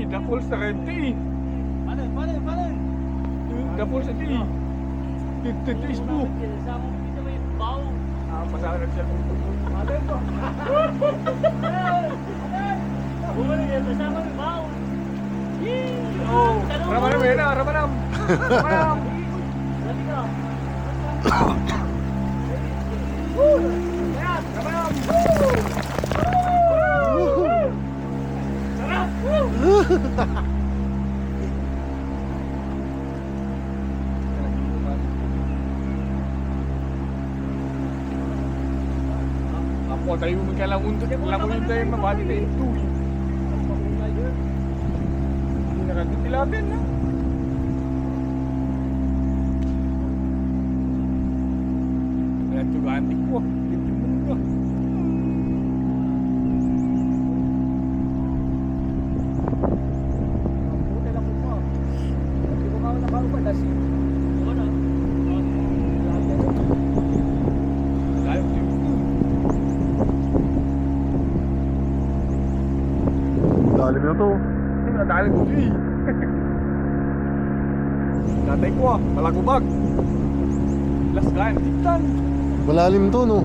Dapol sa kenti. Paling. Dapol sa ti. Titis po. Sama mo dito may baw. Pasaran siya. Malay ko. Bumalik yan, kasama may baw. Oh, Ramanam yan na, Ramanam. Ramanam. Dali ka. Yan, Ramanam. Sarap. Ako tayo magkalangon to. Langon tayo mabati tayo tuwi. Hindi nakatitilapin na. Kaya tugantik ko. Dito mo ko. Buti lang mo. Hindi ko mawala pa ba dasi. Wala. Layo din. Lalim na to. Nadali ko di. Tatay ko malagubag. Las kain, titan. Malalim to, no?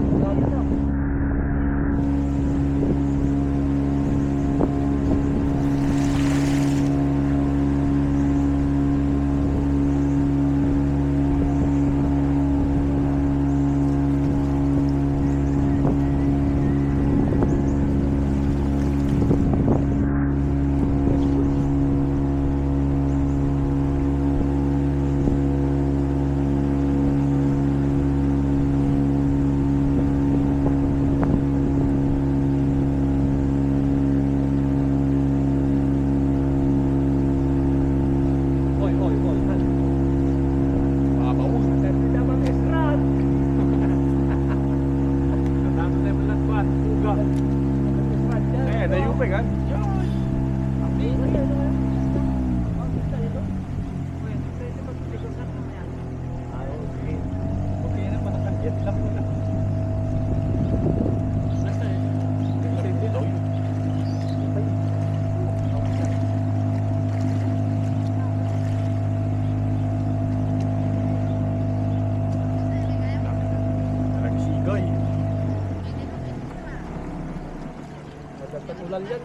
Ulan yan.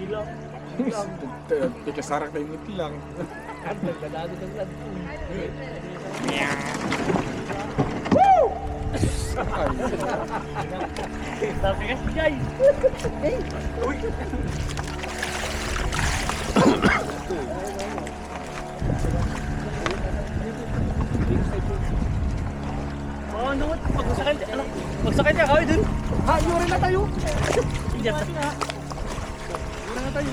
Ilaw. Tikasarak tayo ng tilang. Nagdadado ng land. Sabi ka si Jai. Uy! Oh, no. Pagsakay niya, kawin dun. Ha, yuri na tayo! Ingat na. Yuri na tayo!